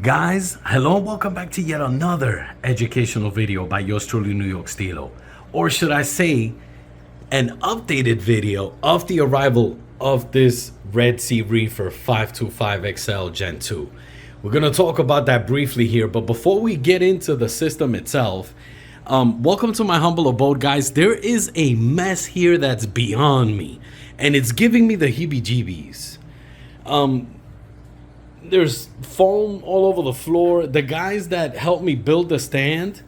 Guys, hello and welcome back to yet another educational video by yours truly, NewYorkSteelo. Or should I say, an updated video of the arrival of this Red Sea Reefer 525XL Gen 2. We're going to talk about that briefly here, but before we get into the system itself, welcome to my humble abode, guys. There is a mess here that's beyond me, and it's giving me the heebie-jeebies. There's foam all over the floor. The guys that helped me build the stand,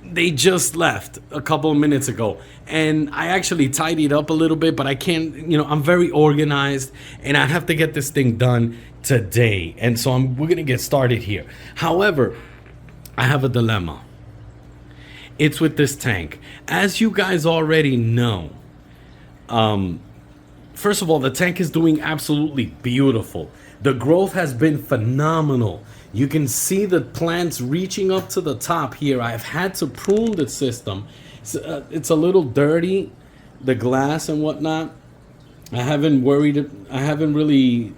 they just left a couple of minutes ago, and I actually tidied up a little bit, but I can't, I'm very organized, and I have to get this thing done today, and so we're gonna get started here. However, I have a dilemma. It's with this tank. As you guys already know, first of all, the tank is doing absolutely beautiful. The growth has been phenomenal. You can see the plants reaching up to the top here. I've had to prune the system. It's a little dirty, the glass and whatnot. I haven't really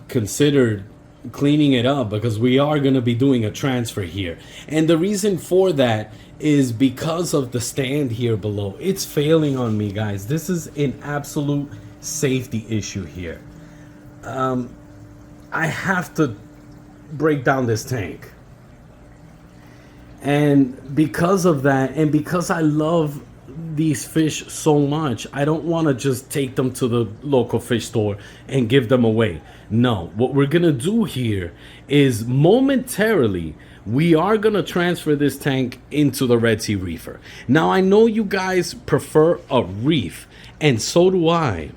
considered cleaning it up because we are going to be doing a transfer here. And the reason for that is because of the stand here below. It's failing on me, guys. This is an absolute safety issue here. I have to break down this tank. And because of that, and because I love these fish so much, I don't want to just take them to the local fish store and give them away. No, what we're gonna do here is momentarily we are gonna transfer this tank into the Red Sea Reefer. Now, I know you guys prefer a reef, and so do I.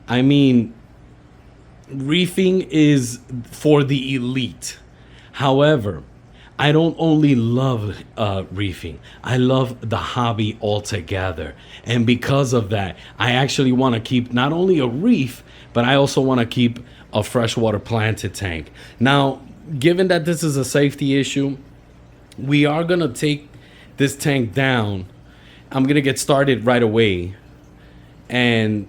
I mean, reefing is for the elite. However, I don't only love reefing, I love the hobby altogether. And because of that, I actually want to keep not only a reef, but I also want to keep a freshwater planted tank. Now, given that this is a safety issue, we are going to take this tank down. I'm going to get started right away, and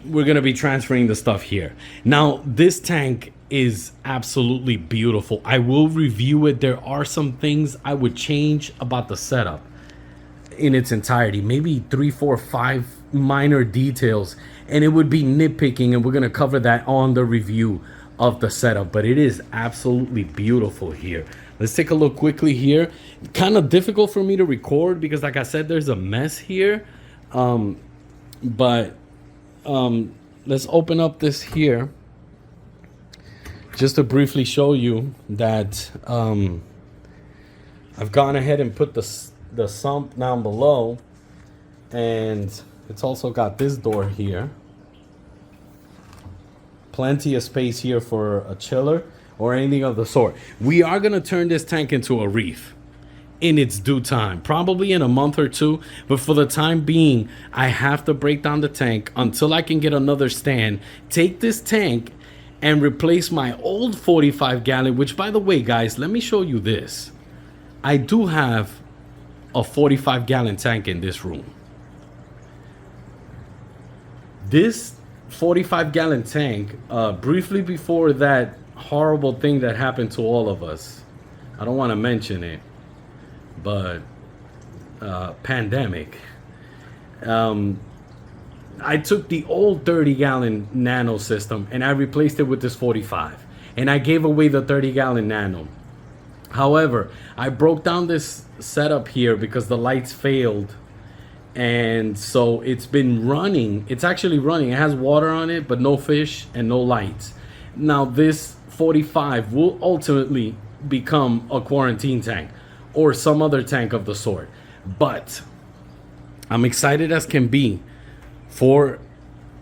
we're going to be transferring the stuff here. Now, this tank is absolutely beautiful. I will review it. There are some things I would change about the setup in its entirety, maybe 3, 4, 5 minor details, and it would be nitpicking, and we're going to cover that on the review of the setup. But it is absolutely beautiful here. Let's take a look quickly here. Kind of difficult for me to record because, like I said, there's a mess here, but let's open up this here just to briefly show you that I've gone ahead and put the sump down below, and it's also got this door here. Plenty of space here for a chiller or anything of the sort. We are going to turn this tank into a reef in its due time, probably in a month or two, but for the time being, I have to break down the tank until I can get another stand, take this tank and replace my old 45 gallon, which, by the way, guys, let me show you this. I do have a 45 gallon tank in this room. This 45 gallon tank, briefly before that horrible thing that happened to all of us, I don't want to mention it, but pandemic, I took the old 30 gallon nano system and I replaced it with this 45, and I gave away the 30 gallon nano. However, I broke down this setup here because the lights failed, and so it's been running. It's actually running. It has water on it, but no fish and no lights. Now, this 45 will ultimately become a quarantine tank or some other tank of the sort, but I'm excited as can be for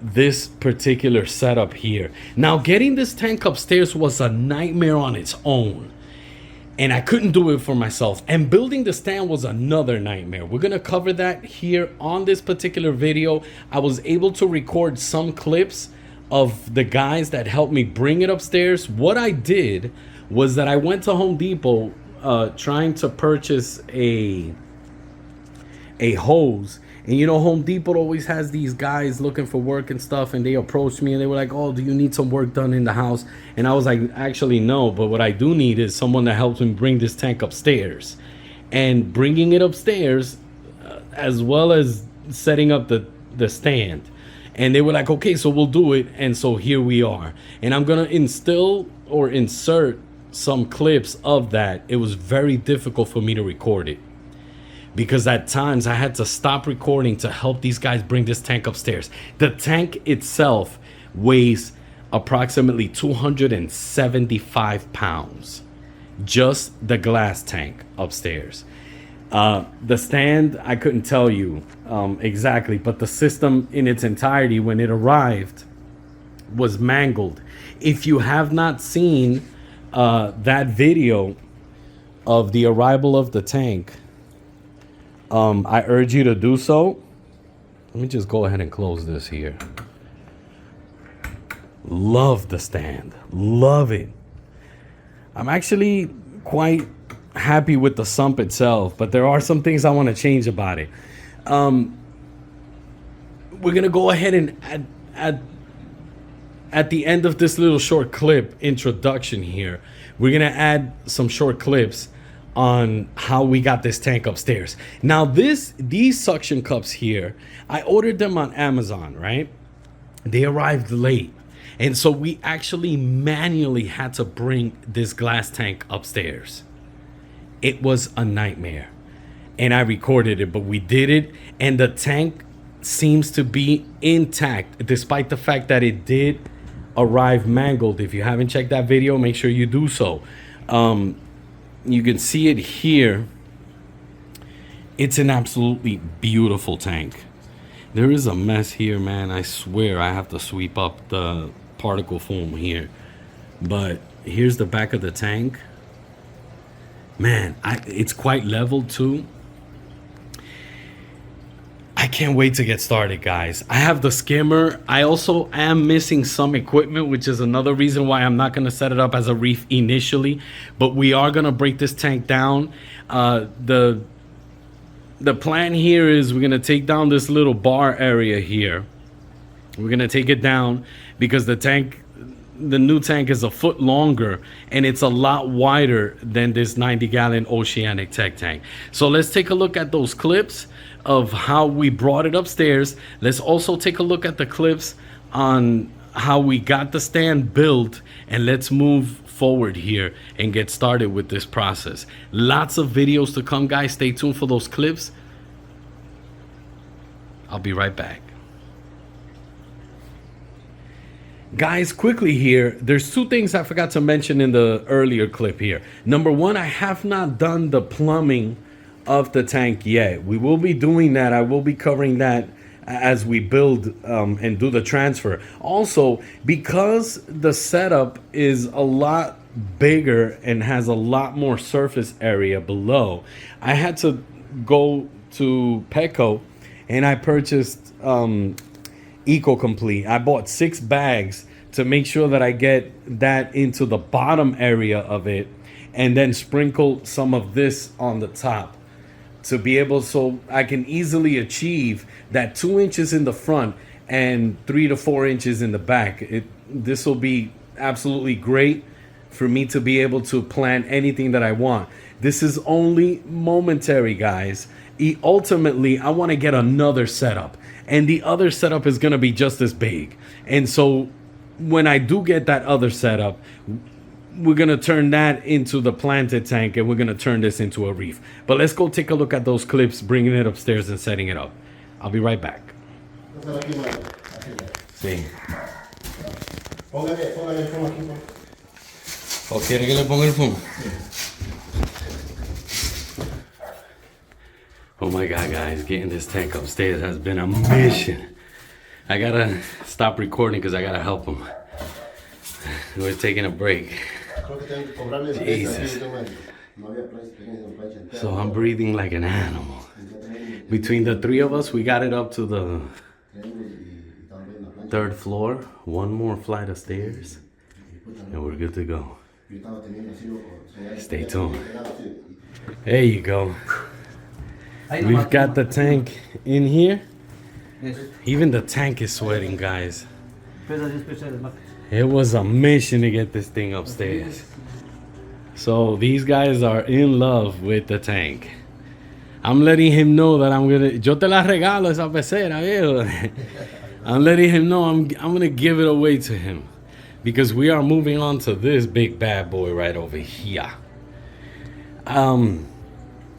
this particular setup here. Now, getting this tank upstairs was a nightmare on its own, and I couldn't do it for myself, and building the stand was another nightmare. We're gonna cover that here on this particular video. I was able to record some clips of the guys that helped me bring it upstairs. What I did was that I went to Home Depot trying to purchase a hose, And you know, Home Depot always has these guys looking for work and stuff, and they approached me and they were like, oh, do you need some work done in the house? And I was like, actually, no, but what I do need is someone that helps me bring this tank upstairs. And bringing it upstairs, as well as setting up the stand. And they were like, okay, so we'll do it. And so here we are. And I'm going to instill or insert some clips of that. It was very difficult for me to record it, because at times I had to stop recording to help these guys bring this tank upstairs. The tank itself weighs approximately 275 pounds. Just the glass tank upstairs. The stand, I couldn't tell you exactly, but the system in its entirety when it arrived was mangled. If you have not seen that video of the arrival of the tank, I urge you to do so. Let me just go ahead and close this here. Love the stand. Love it. I'm actually quite happy with the Sump itself, but there are some things I want to change about it. We're going to go ahead and at the end of this little short clip introduction here, we're going to add some short clips on how we got this tank upstairs. Now these suction cups here, I ordered them on Amazon, right? They arrived late. And so we actually manually had to bring this glass tank upstairs. It was a nightmare. And I recorded it, but we did it. And the tank seems to be intact, despite the fact that it did arrive mangled. If you haven't checked that video, make sure you do so. You can see it here. It's an absolutely beautiful tank. There is a mess here, man. I swear I have to sweep up the particle foam here. But here's the back of the tank. Man, it's quite level too. I can't wait to get started, guys. I have the skimmer. I also am missing some equipment, which is another reason why I'm not going to set it up as a reef initially. But we are going to break this tank down. The plan here is we're going to take down this little bar area here. We're going to take it down because the new tank is a foot longer and it's a lot wider than this 90-gallon Oceanic Tech tank. So let's take a look at those clips of how we brought it upstairs. Let's also take a look at the clips on how we got the stand built, and let's move forward here and get started with this process. Lots of videos to come, guys. Stay tuned for those clips. I'll be right back. Guys, quickly here, there's two things I forgot to mention in the earlier clip here. Number one, I have not done the plumbing of the tank yet. We will be doing that. I will be covering that as we build and do the transfer. Also, because the setup is a lot bigger and has a lot more surface area below, I had to go to Petco and I purchased Eco Complete. I bought 6 bags to make sure that I get that into the bottom area of it, and then sprinkle some of this on the top to be able, so I can easily achieve that 2 inches in the front and 3 to 4 inches in the back. This will be absolutely great for me to be able to plan anything that I want. This is only momentary, guys. Ultimately, I want to get another setup, and the other setup is going to be just as big. And so when I do get that other setup, we're going to turn that into the planted tank, and we're going to turn this into a reef. But let's go take a look at those clips, bringing it upstairs and setting it up. I'll be right back. Sí. Póngale el foam aquí. ¿O quiere que le ponga el foam? Oh my God, guys, getting this tank upstairs has been a mission. I gotta stop recording because I gotta help him. We're taking a break. Jesus. So I'm breathing like an animal. Between the 3 of us, we got it up to the 3rd floor. 1 more flight of stairs, and we're good to go. Stay tuned. There you go. We've got the tank in here. Even the tank is sweating, guys. It was a mission to get this thing upstairs. So these guys are in love with the tank. I'm letting him know that I'm gonna. Yo te la regalo esa pecera, viejo. I'm letting him know I'm gonna give it away to him, because we are moving on to this big bad boy right over here.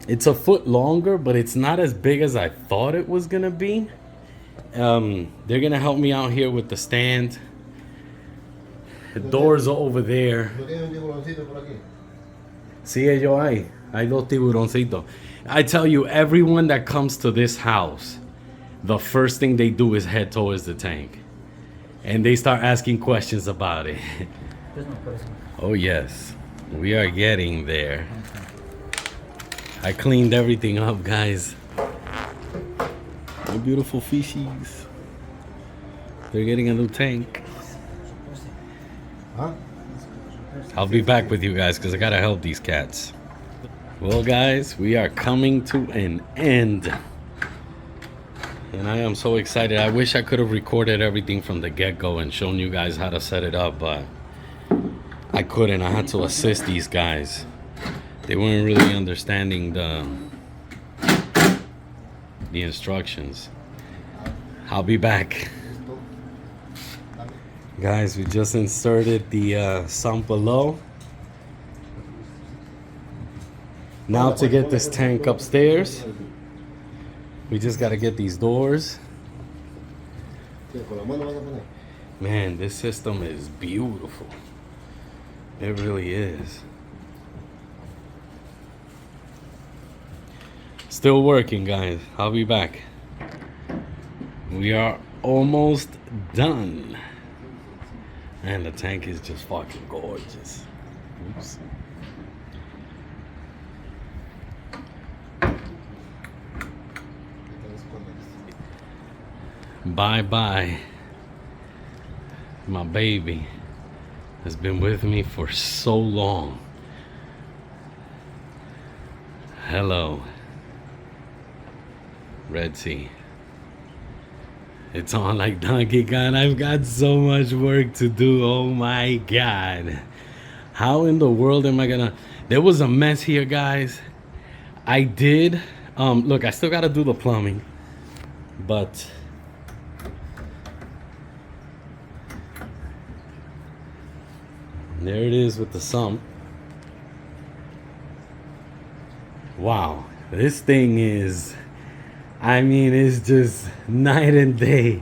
It's a foot longer, but it's not as big as I thought it was gonna be. They're gonna help me out here with the stand. The doors are over there. Sí, ellos hay dos tiburoncitos. I tell you, everyone that comes to this house, the first thing they do is head towards the tank, and they start asking questions about it. Oh yes, we are getting there. I cleaned everything up, guys. My beautiful fishies. They're getting a new tank. I'll be back with you guys because I gotta help these cats. Well, guys, we are coming to an end. And I am so excited. I wish I could have recorded everything from the get-go and shown you guys how to set it up, but I couldn't. I had to assist these guys. They weren't really understanding the instructions. I'll be back. Guys, we just inserted the sump below. Now to get this tank upstairs, we just got to get these doors. Man, this system is beautiful. It really is. Still working, guys. I'll be back. We are almost done. And the tank is just fucking gorgeous. Oops. Bye-bye. My baby has been with me for so long. Hello, Red Sea. It's on like Donkey Kong. I've got so much work to do. Oh my God. How in the world am I gonna... There was a mess here, guys. I did... look, I still gotta do the plumbing. But... there it is with the sump. Wow. This thing is... I mean, it's just night and day.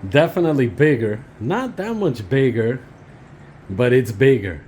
Definitely bigger. Not that much bigger, but it's bigger.